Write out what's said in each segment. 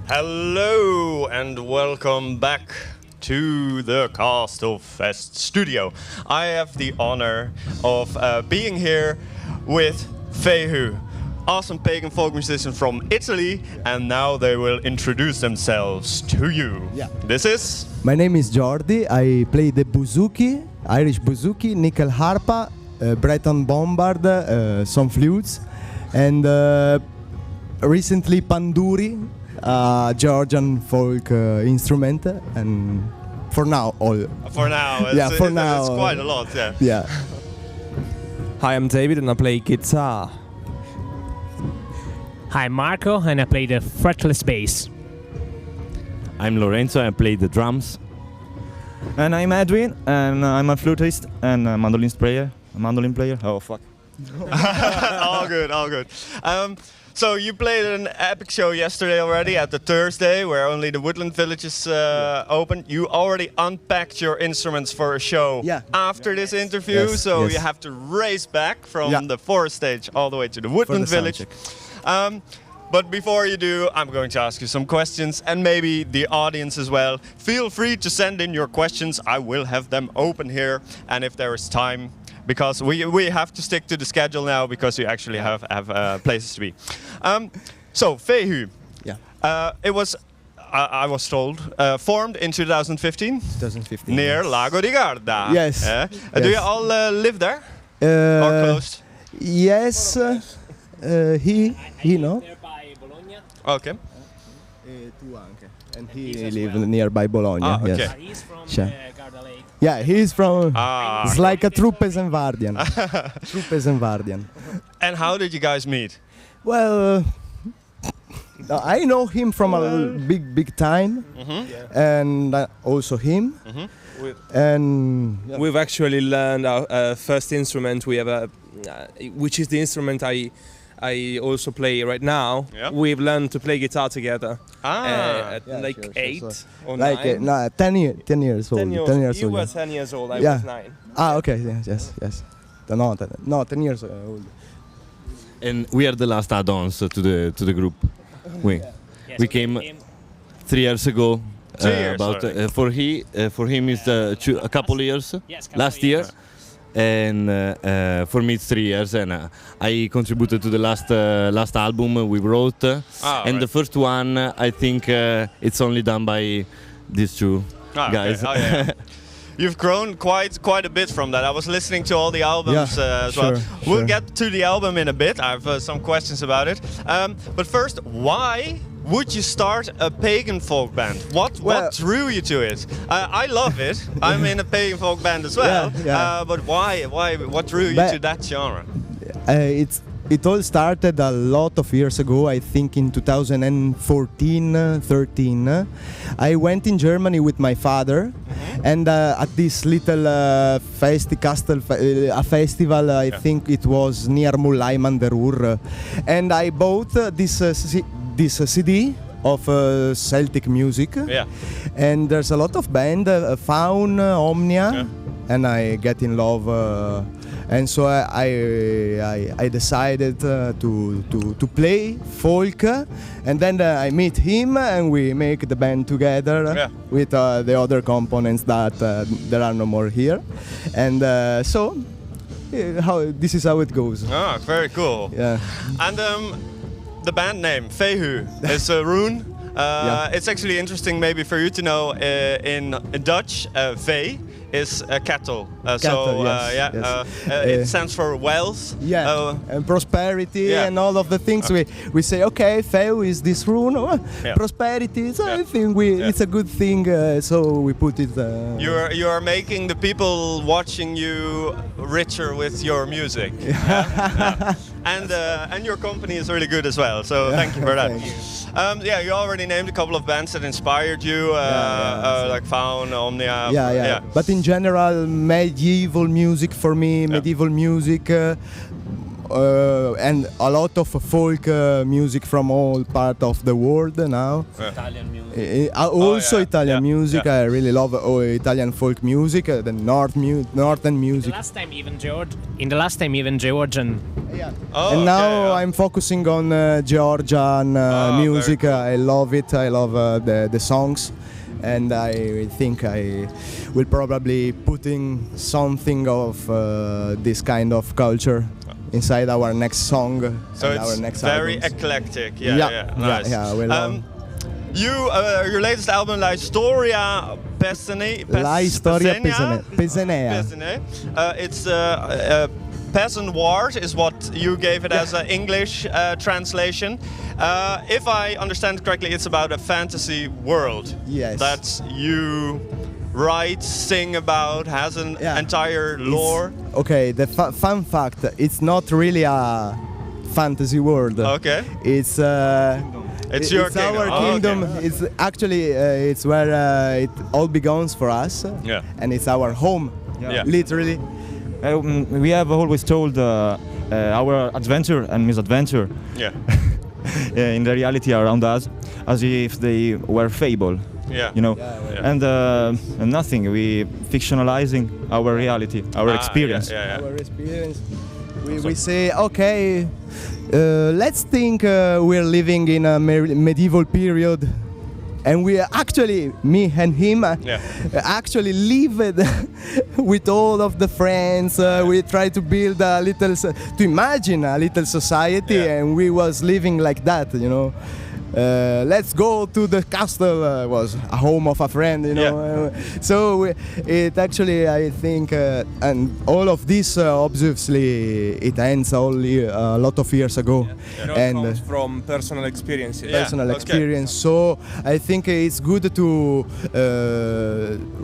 Hello and welcome back to the Castlefest studio. I have the honor of being here with FeHu, awesome pagan folk musician from Italy, and now they will introduce themselves to you. Yeah. This is... My name is Jordi. I play the bouzouki, Irish bouzouki, nickel harpa, Breton bombard, some flutes, and recently panduri, Georgian folk instrument, and for now all. For now, yeah, for now, it's quite a lot, yeah. Yeah. Hi, I'm David and I play guitar. Hi, I'm Marco and I play the fretless bass. I'm Lorenzo and I play the drums. And I'm Edwin and I'm a flutist and a mandolin player. Oh fuck. All good, all good. So you played an epic show yesterday already at the Thursday, where only the Woodland Village is open. You already unpacked your instruments for a show after this interview, so you have to race back from the forest stage all the way to the Woodland Village. But before you do, I'm going to ask you some questions, and maybe the audience as well. Feel free to send in your questions. I will have them open here, and if there is time, because we have to stick to the schedule now, because we actually have places to be. So FeHu, it was, I was told, formed in 2015. 2015. Near Lago di Garda. Yes. Do you all live there? Or close? Yes. He no. Nearby Bologna. Okay. And he lives nearby Bologna. Ah, okay. Yes. He's from Garda Lake. Yeah, he's from. It's like a true peasant Vardian. True peasant Vardian. And how did you guys meet? Well, I know him from a big time, and also him. And We've actually learned our first instrument. We have which is the instrument I also play right now. Yeah. We've learned to play guitar together at sure, 8 sure. or like 9. 10 years old. 10 years, 10 years you old. were 10 years old, I Yeah. was 9. Okay, yes. No, 10 years old. And we are the last add-ons to the group. We came 3 years ago. 3 years For him is a couple years. Yes, couple last year. years. And for me it's 3 years, and I contributed to the last album we wrote. And the first one, I think it's only done by these two guys. Okay. Oh, yeah. You've grown quite a bit from that. I was listening to all the albums as well. We'll get to the album in a bit. I have some questions about it. But first, why would you start a pagan folk band? What drew you to it? I love it. I'm in a pagan folk band as well. But why? What drew you to that genre? It all started a lot of years ago, I think in 2014, 13. I went in Germany with my father, and at this little festival, I think it was near Mulai Manderur, and I bought this CD of Celtic music, and there's a lot of band, Faun, Omnia, and I get in love. And so I decided to play folk, and then I meet him and we make the band together with the other components that there are no more here, and so this is how it goes. Ah, very cool. Yeah. And the band name FeHu is a rune. It's actually interesting, maybe for you to know. In Dutch, vee is cattle. It stands for wealth. And prosperity and all of the things. We say, okay, FeHu is this rune. Prosperity. So I think it's a good thing. So we put it. You are making the people watching you richer with your music. And your company is really good as well. So thank you for that. You already named a couple of bands that inspired you, like Faun, Omnia. But in general, medieval music for me, medieval music, and a lot of folk music from all part of the world now. Italian music. Also Italian music. I really love Italian folk music, the northern music. In the last time even Georgian. And now I'm focusing on Georgian music. Cool. I love it. I love the songs. And I think I will probably putting something of this kind of culture inside our next song. So and it's our next very albums. eclectic. Yeah, nice. Yeah, Your latest album, La Storia Pesenea. It's Peasant Wars is what you gave it as an English translation. If I understand correctly, it's about a fantasy world. Yes. That you write, sing about, has an entire lore. Okay, the fun fact, it's not really a fantasy world. Okay. It's your it's our kingdom. kingdom. Okay. It's actually it's where it all begins for us. Yeah. And it's our home. Yeah. Literally. We have always told our adventure and misadventure Yeah. in the reality around us as if they were fable. Yeah. You know, Yeah. and nothing. We fictionalizing our reality, our experience. Yeah. Our experience. We say, okay, let's think we're living in a medieval period. And we actually, me and him, actually lived with all of the friends. We tried to build a little, to imagine a little society, and we was living like that, you know. Let's go to the castle. Was a home of a friend, you know. So it actually, I think, and all of this obviously it ends only a lot of years ago, And comes from personal experiences. Personal experience. So I think it's good to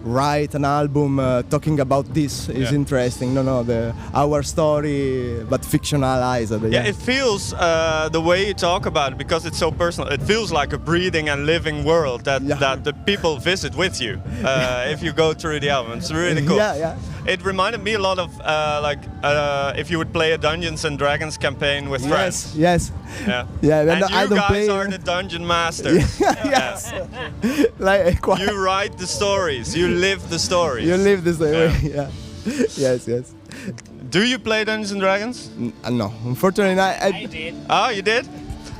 write an album talking about this. Is interesting. Our story, but fictionalized. Yeah, it feels the way you talk about it, because it's so personal. It feels like a breathing and living world that the people visit with you if you go through the album. It's really cool. Yeah. It reminded me a lot of if you would play a Dungeons and Dragons campaign with friends. Yes. Yeah. And you I don't guys play. are the dungeon masters. Yes. Like You write the stories. You live the stories. You live this way. Yeah. Yes. Do you play Dungeons and Dragons? No, unfortunately, I did. Oh, you did?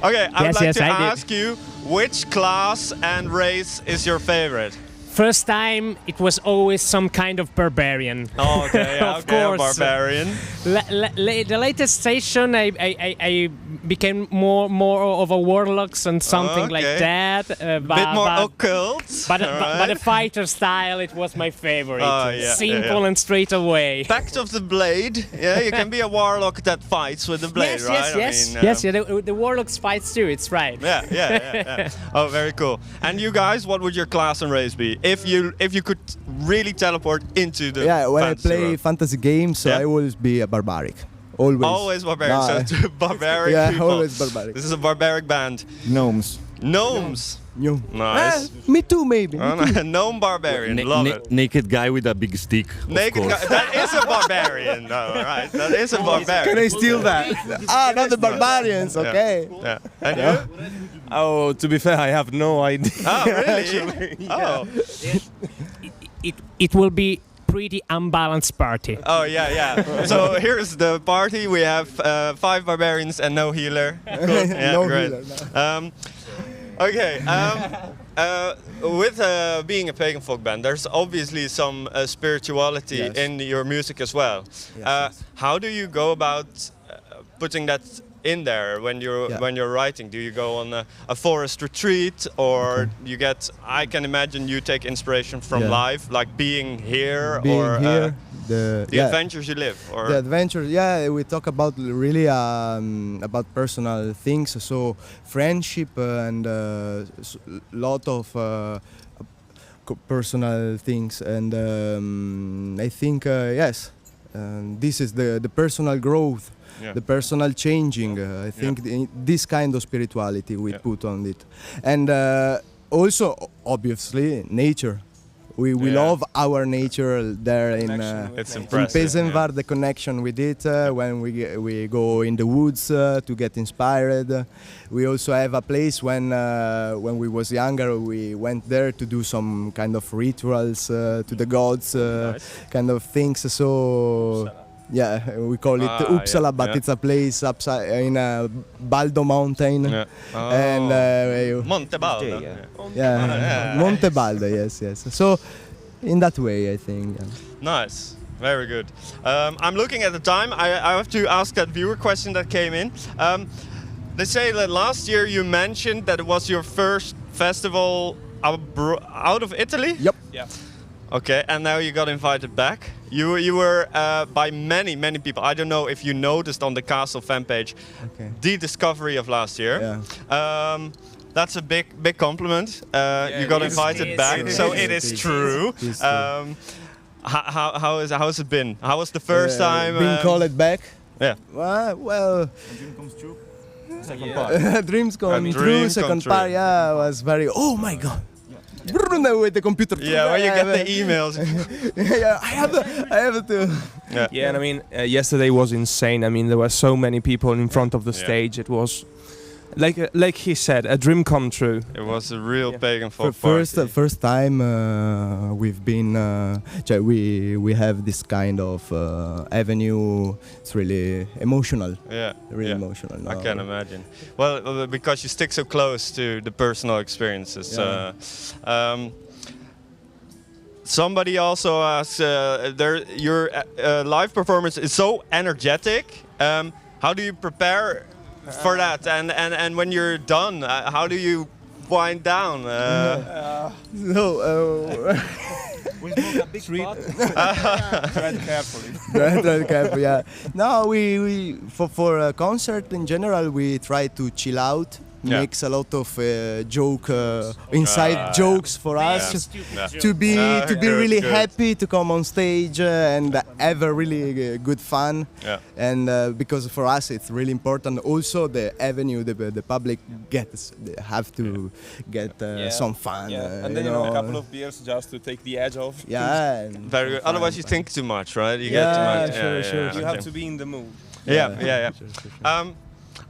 Okay, I would like to I did. ask you, which class and race is your favorite? First time it was always some kind of barbarian. Oh, okay, Of course. barbarian. The latest station, I became more of a warlocks and something like that. Bit more occult. But the fighter style, it was my favorite. Oh, yeah, Simple and straight away. Pact of the Blade. Yeah, you can be a warlock that fights with the blade, right? Yes. The warlocks fights too. It's right. Yeah. Oh, very cool. And you guys, what would your class and race be if you could really teleport into the when I fantasy play world? fantasy games, I always be a barbaric. Always barbaric. No, So two barbaric people. always barbaric. This is a barbaric band. Gnomes. You. Nice. Me too, maybe. Gnome barbarian. Love it. Naked guy with a big stick. Naked guy. That is a barbarian. No, right. That is a barbarian. Can I steal that? Not the barbarians. Okay. Yeah. And you? Oh, to be fair, I have no idea. Oh, really? Oh. It will be pretty unbalanced party. Oh, yeah. So here's the party. We have 5 barbarians and no healer. Cool. Yeah, No great. healer, no. Okay. With being a pagan folk band, there's obviously some spirituality in your music as well. How do you go about putting that in there when you're writing? Do you go on a forest retreat, or you get? I can imagine you take inspiration from life, like being here, the adventures you live, or the adventures. Yeah, we talk about really about personal things. So friendship and lot of personal things, and I think this is the personal growth. The personal changing, I think this kind of spirituality we put on it. And also, obviously, nature. We love our nature there it's in impressive. Pesenvar, the connection with it when we go in the woods to get inspired. We also have a place when we was younger, we went there to do some kind of rituals to the gods, kind of things. So yeah, we call it Uppsala, but it's a place in Baldo Mountain. Yeah. Oh. And Monte Baldo. Monte Baldo, yes. So in that way, I think. Nice, very good. I'm looking at the time. I have to ask that viewer question that came in. They say that last year you mentioned that it was your first festival out of Italy? Yep. Yeah. Okay, and now you got invited back. You were by many people. I don't know if you noticed on the Castle fan page, the discovery of last year. Yeah. That's a big compliment. You got invited back, so it is true. How has it been? How was the first time? Being called back? Yeah. Well. Dream comes true. Second part. Dreams come true. Second part. Yeah, was very. Oh my God. With the computer. Yeah, when you get the emails. Yeah, I have to. Yeah, and I mean, yesterday was insane. I mean, there were so many people in front of the stage. It was, like he said, a dream come true. It was a real pagan folk party. First time we've been. We have this kind of avenue. It's really emotional. Yeah, really emotional. I can imagine. Well, because you stick so close to the personal experiences. Yeah. Somebody also asks, your live performance is so energetic. How do you prepare for that? And when you're done, how do you wind down? We smoke a big pot. Tread carefully. Tread carefully, yeah. No, we for a concert in general, we try to chill out. Makes a lot of inside jokes for us to be really happy to come on stage and have a really good fun. And because for us it's really important. Also the avenue, the public have to get some fun. And then a couple of beers just to take the edge off. Yeah, very good. Otherwise you think too much, right? You get too much. Sure. You have to be in the mood. Yeah. Sure.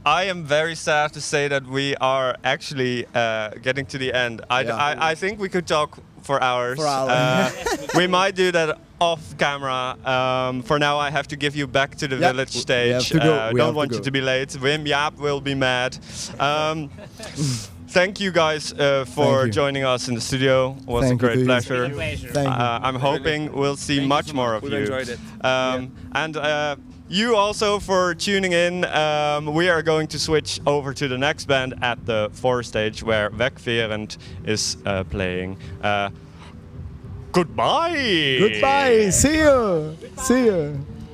I am very sad to say that we are actually getting to the end. I think we could talk for hours. We might do that off camera. For now, I have to give you back to the village stage. Don't want you to be late. Wim Jaap will be mad. Thank you guys for joining us in the studio. It was a great pleasure. I'm hoping we'll see much more of you. We enjoyed it. And you also for tuning in. We are going to switch over to the next band at the fourth stage where Wegwerend is playing. Goodbye! Goodbye! See you!